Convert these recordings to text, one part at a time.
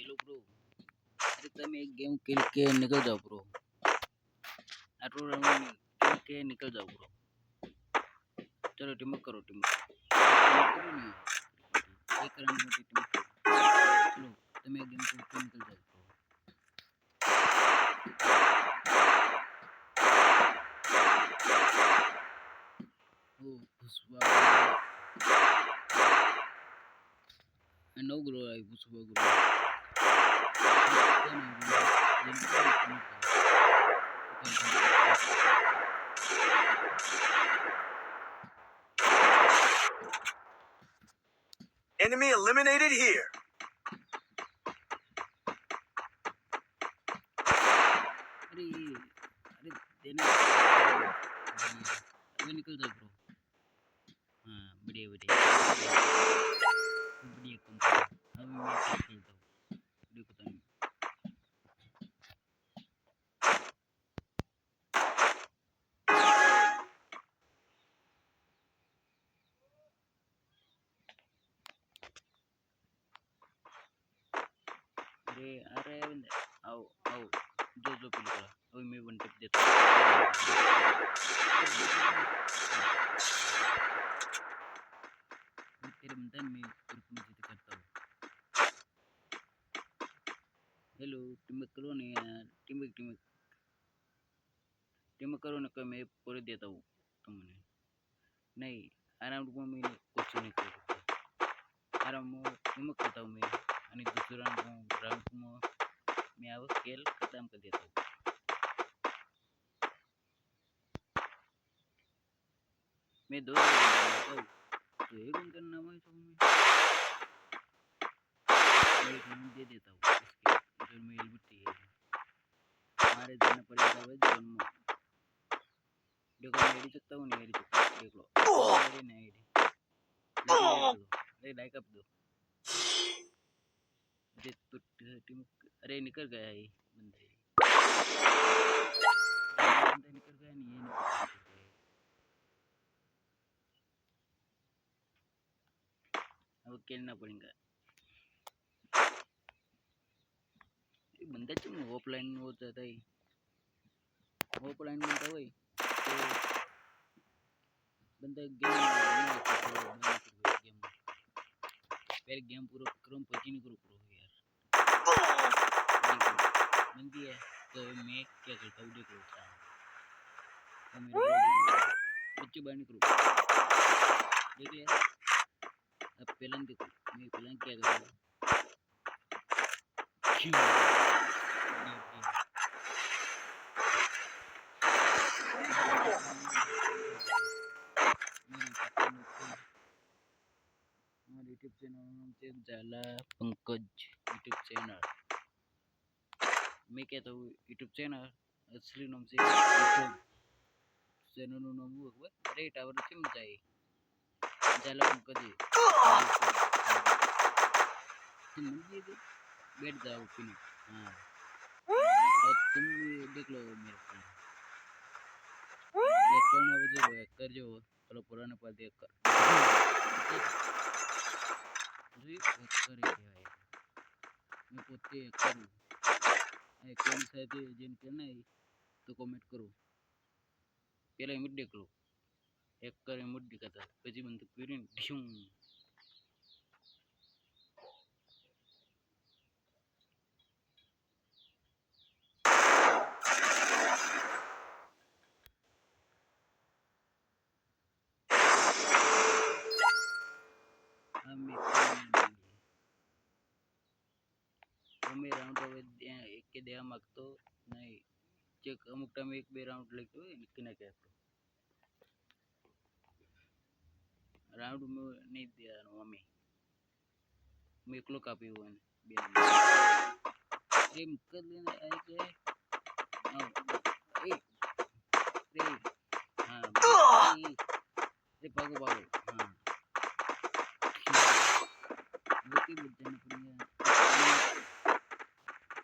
Hello bro. अरे તમે એક ગેમ ખેલ के निकल जाओ ब्रो। आटो राउंड खेल के निकल जाओ ब्रो। चलो टीम अप करो टीम करो नहीं एक राउंड में टीम करो। चलो તમે एक गेम खेल के निकल जाओ ब्रो। ओ भुसवा नो ब्रो आई भुसवा ब्रो। Enemy eliminated here. अरे अरे देना अभी निकल जाओ ब्रो। हाँ बढ़िया बढ़िया बढ़िया कंपनी अभी मैं क्या खेलता हूँ देखो तुम। अरे अरे आओ आओ जो जो पिल करा अभी मैं वन टिप देता हूँ। तेरे बंधन में जिद करता हूँ। हेलो टीम करो नहीं यार टीम करो ना मैं पूरे देता हूँ तुमने नहीं आराम को मैं कुछ नहीं कर सकता आराम टीम करता हूँ मैं आणि दुसरा राउंड मैं अब खेल खत्म कर देता हूँ। मैं दो तो एक उनका नाम है तो मैं एक राउंड दे देता हूँ इसके जो मैं एलबीटी है हमारे जाना पड़ेगा वह जन्म देखो मैं एडी सकता हूँ नहीं एडी सकता देख लो एडी नहीं एडी ले लाइक अप दो अरे तो टीम अरे निकल गया ये बंदा निकल गया नहीं ये निकल अब खेलना पड़ेगा बंदा चुन ऑफलाइन हो जाता है ऑफलाइन बनता है तो बंदा गेम पहले गेम पूरा करूँ पची नहीं करूँ प्रो यार बनती है तो मैं क्या करता हूँ देख लो बच्चे बाहर निकलो देख लिया अब पहला देखो मैं पहला क्या करूँ यूट्यूब चैनल से जाला पंकज यूट्यूब चैनल मैं कहता हूँ यूट्यूब चैनल असली नाम से यूट्यूब चैनल નું નામ હું અરે ટાવર કેમ જાય जाला पंकज तुम ये बैठ जाओ पीने हाँ और तुम देख लो मेरे को ये करना वजह कर जो चलो पुराने पर देख कर जी करे क्या है मैं पोते करूँ ए कौन सा है जिन करना है तो कमेंट करो पहले इमिट देख लो एक कर इमिट दिखाता પછી બંધ કરીને ઢીમ અમે રાઉન્ડ હવે એક કે દેવા માંગતો નહીં ચેક અમુક ટાઈમ એક બે રાઉન્ડ લેતો હોય ને કે રાઉન્ડ નહીં દેવાનું અમે मैं एकलो कापी हुआ है ये मुक्कर लेने आए क्या ए रे हाँ ये भागो भागो हाँ बुकी बुझ जाना पड़ेगा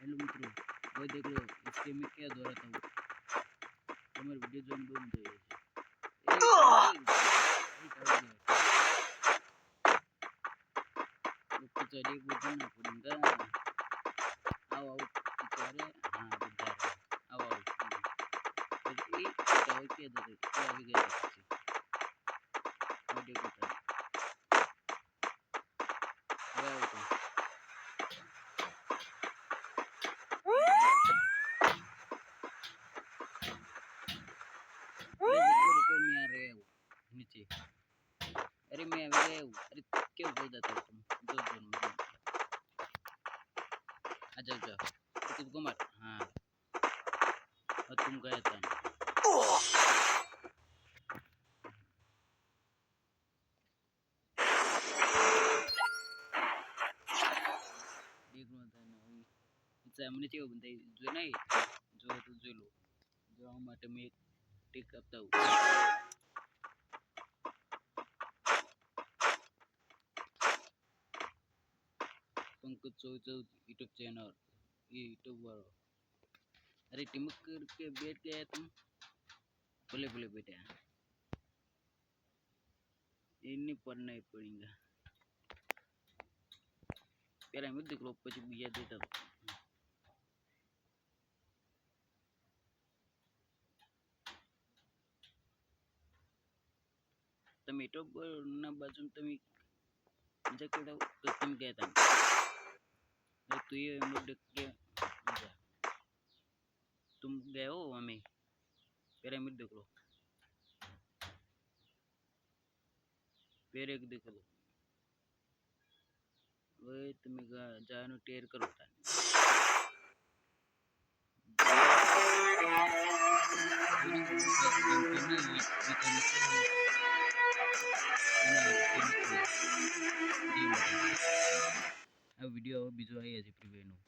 हेलो मित्रों वो देख लो इसके में क्या दोहराता हूँ हमारे वीडियो जोन बन जाए चलिए बुझना पड़ेगा કહેતો હતો એ આવી ગયા હતા પછી વિડીયો કરતા હવે આવો તમે रुको मैं आ रहा हूँ नीचे अरे मैं आ गया हूँ अरे क्यों बोल देता हो तुम दो जोन में आ जाओ जाओ तुमको मार हाँ और तुम गया था દેખવા હતા ને સામને કેવું બંધાઈ જો નહીં જો તો જોઈ લો જોવા માટે મેં એક ટીક આપતા હું पंकज 14 यूट्यूब चैनल ये यूट्यूब वाला अरे टिमक करके बैठ गया तुम बोले बोले बेटा इन्हीं पढ़ना ही पड़ेगा पहले मैं देख लो પછી બીજા દેતા તમે यूट्यूब ના બાજુ તમે મજા કેડા તો તમે ગયા હતા अरे तू ये मुझे के तुम गए हो हमें पिरामिड देख लो पेड़ एक देख लो वही तुम्हें जानो टेर करो था આ વિડિયો બીજો આવી છે પ્રીવિયસ નું